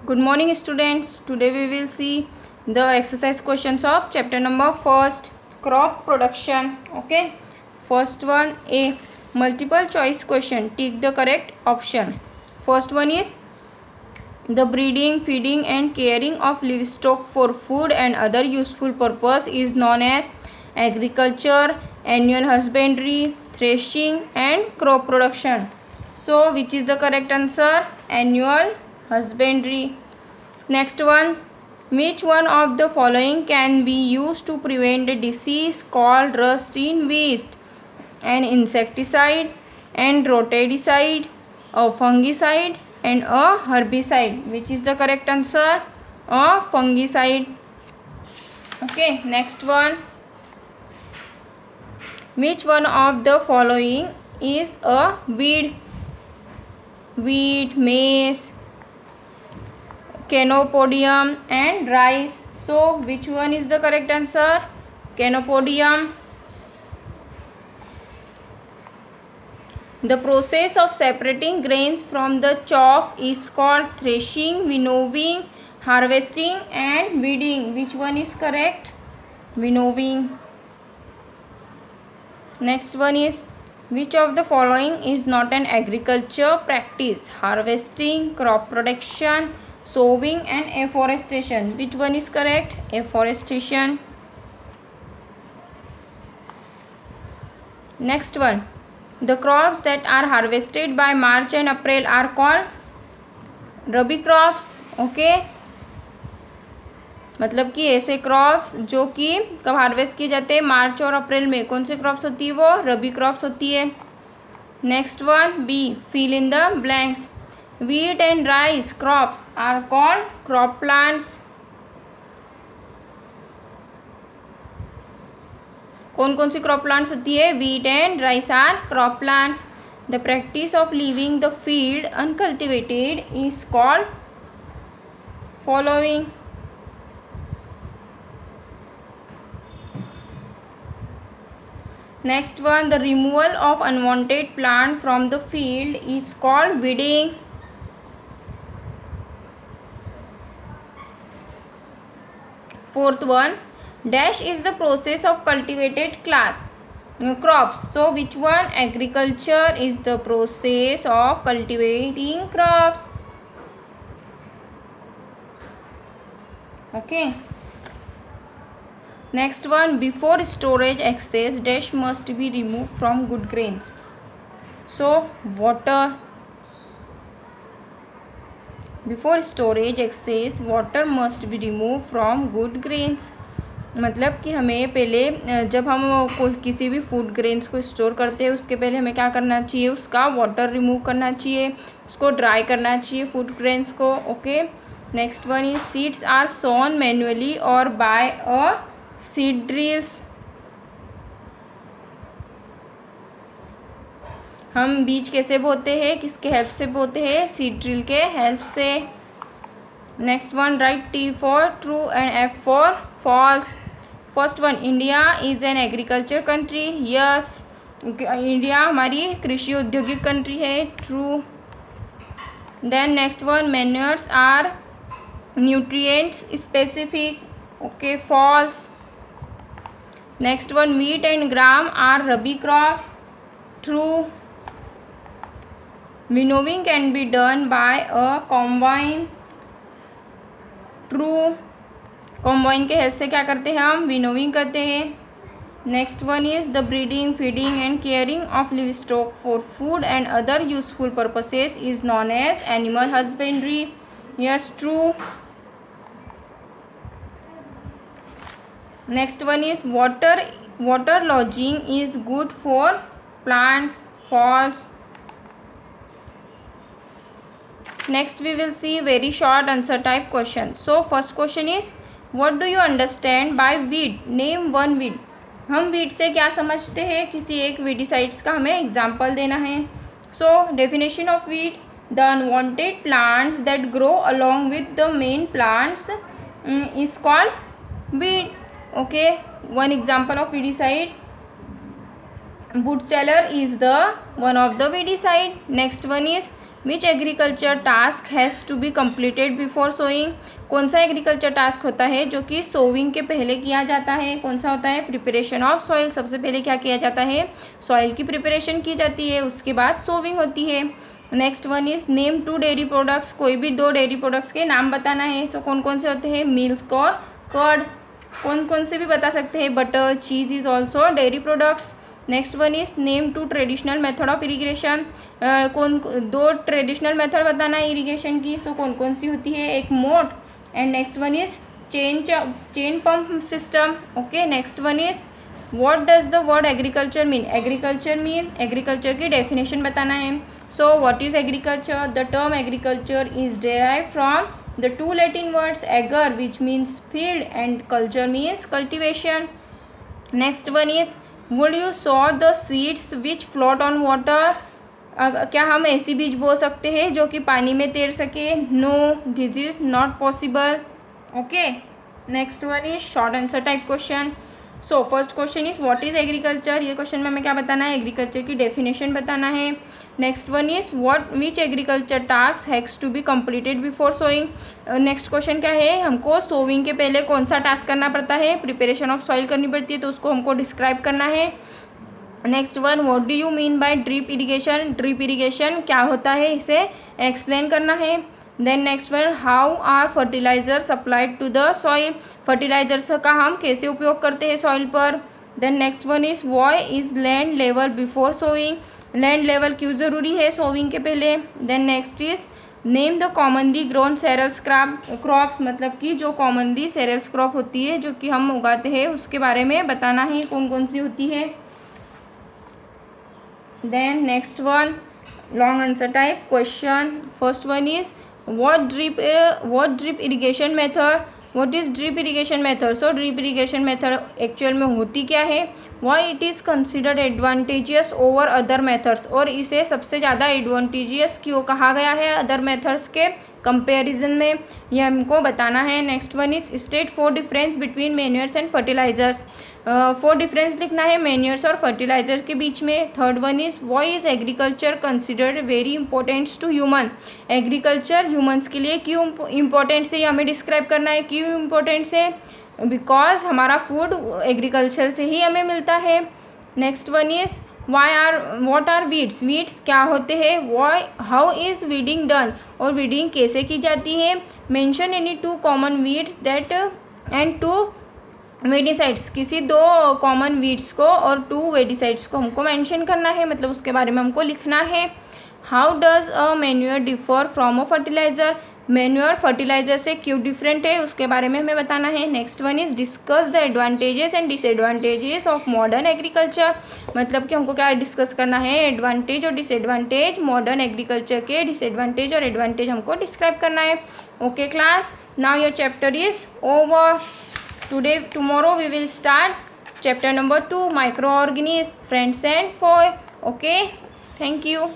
Good morning students. Today we will see the exercise questions of chapter number first, crop production. Okay. First one, A, multiple choice question. Tick the correct option. First one is the breeding, feeding and caring of livestock for food and other useful purpose is known as agriculture, annual husbandry, threshing and crop production. So which is the correct answer? Annual husbandry. Next one, which one of the following can be used to prevent a disease called rust in wheat? An insecticide and rodenticide, a fungicide and a herbicide. Which is the correct answer? A fungicide. Okay, next one, which one of the following is a weed? Wheat, maize, Chenopodium and rice. So which one is the correct answer? Chenopodium. The process of separating grains from the chaff is called threshing, winnowing, harvesting and weeding. Which one is correct? Winnowing. Next one is, which of the following is not an agriculture practice? Harvesting, crop production, sowing and afforestation. Which one is correct? Afforestation. Next one, the crops that are harvested by March and April are called rabi crops. Okay, मतलब कि ऐसे crops जो कि कब harvest किए जाते हैं? मार्च और अप्रैल में. कौन से क्रॉप्स होती है? वो रबी क्रॉप्स होती है. Next one, B, fill in the blanks. Wheat and rice crops are called crop plants. कौन कौन सी क्रॉप प्लांट्स होती है? Wheat and rice are crop plants. The practice of leaving the field uncultivated is called following. Next one, the removal of unwanted plant from the field is called weeding. Fourth one, dash is the process of cultivated crops. So which one? Agriculture is the process of cultivating crops. Okay. Next one, before storage excess dash must be removed from good grains. So water. Before storage excess water must be removed from good grains. मतलब कि हमें पहले जब हम किसी भी food grains को store करते हैं उसके पहले हमें क्या करना चाहिए? उसका वाटर रिमूव करना चाहिए, उसको ड्राई करना चाहिए फूड ग्रेन्स को. Okay. Next one is, seeds are sown manually और बाय अ सीड ड्रिल्स. हम बीज कैसे बोते हैं? किसके हेल्प से बोते हैं? सीड ड्रिल के हेल्प से. Next one, right T for true and F for false. First one, India is an agriculture country. Yes, India हमारी कृषि औद्योगिक कंट्री है. True. Then next one, manures are nutrients specific. Okay, false. Next one, wheat and gram are rabi crops. True. Winnowing can be done by a combine. True. Combine के help से क्या करते हैं? हम विनोविंग करते हैं. Next one is, the breeding, feeding and caring of livestock for food and other useful purposes is known as animal husbandry. Yes, true. Next one is, water lodging is good for plants. False. Next we will see very short answer type question. So first question is, what do you understand by weed? Name one weed. हम weed से क्या समझते हैं? किसी एक weedicides का हमें example देना है. So definition of weed, the unwanted plants that grow along with the main plants is called weed. Okay, one example of weedicide, Woodseller is the one of the weedicide. Next one is which agriculture task has to be completed before sowing, कौन सा agriculture task होता है जो कि sowing के पहले किया जाता है, कौन सा होता है, प्रिपरेशन ऑफ सॉइल, सबसे पहले क्या किया जाता है, सॉइल की प्रिपरेशन की जाती है, उसके बाद सोविंग होती है। Next one is name 2 dairy products, कोई भी 2 डेयरी प्रोडक्ट्स के नाम बताना है, तो कौन कौन से होते हैं, मिल्क और कर्ड, कौन कौन से भी बता सकते हैं, butter, cheese is also dairy products. Next one is name 2 traditional method of irrigation, कौन 2 ट्रेडिशनल मेथड बताना है इरीगेशन की, सो कौन कौन सी होती है, एक मोट, and next one is chain pump system. Okay, next one is what does the word agriculture mean, agriculture की डेफिनेशन बताना है। So what is agriculture, the term agriculture is derived from the 2 Latin words agar which means field and culture means cultivation. Next one is would you sow the seeds which float on water, क्या हम ऐसी बीज बो सकते हैं जो कि पानी में तैर सके, no this is not possible. Okay, next one is short answer type question. So first question is what is agriculture, ये क्वेश्चन में हमें क्या बताना है, एग्रीकल्चर की डेफिनेशन बताना है। Next one is what which agriculture task has to be completed before sowing, next question क्या है, हमको सोविंग के पहले कौन सा टास्क करना पड़ता है, प्रिपरेशन ऑफ सॉइल करनी पड़ती है, तो उसको हमको डिस्क्राइब करना है। Next one what do you mean by drip irrigation, drip irrigation क्या होता है, इसे एक्सप्लेन करना है। Then next one how are fertiliser supplied to the soil, fertilisers का हम कैसे उपयोग करते हैं सॉइल पर। Then next one is why is land level before sowing, land level क्यों ज़रूरी है सोविंग के पहले। Then next is name the commonly grown cereals crops, मतलब कि जो कॉमनली सेरेल्स क्रॉप होती है जो कि हम उगाते हैं उसके बारे में बताना है, कौन कौन सी होती है। Then next one long answer type question, first one is what drip irrigation method, what is drip irrigation method, so drip irrigation method actual में होती क्या है, why it is considered advantageous over other methods, और इसे सबसे ज़्यादा advantageous क्यों कहा गया है अदर मेथड्स के कंपैरिजन में, ये हमको बताना है। Next one is state 4 difference between manures and fertilisers, 4 difference लिखना है मैन्योर्स और फर्टिलाइजर के बीच में। Third one is why is agriculture considered very important to human, agriculture humans के लिए क्यों इंपॉर्टेंट से हमें डिस्क्राइब करना है, क्यों इंपॉर्टेंट से, बिकॉज हमारा फूड एग्रीकल्चर से ही हमें मिलता है। Next one is what are weeds, weeds क्या होते हैं, why how is weeding done, और वीडिंग कैसे की जाती है। Mention any 2 common weeds that and 2 weedicides, किसी 2 कॉमन वीड्स को और 2 वेडिसाइड्स को हमको मेंशन करना है, मतलब उसके बारे में हमको लिखना है। How does a manure differ from a fertiliser, manure fertiliser से क्यों डिफरेंट है उसके बारे में हमें बताना है। Next one is discuss the advantages and disadvantages of modern agriculture, मतलब कि हमको क्या डिस्कस करना है, एडवांटेज और डिसएडवांटेज मॉडर्न एग्रीकल्चर के, डिसएडवांटेज और एडवांटेज हमको डिस्क्राइब करना है। Okay class, now your chapter is over. Tomorrow we will start chapter number 2 microorganisms, friends and foe. Okay, thank you.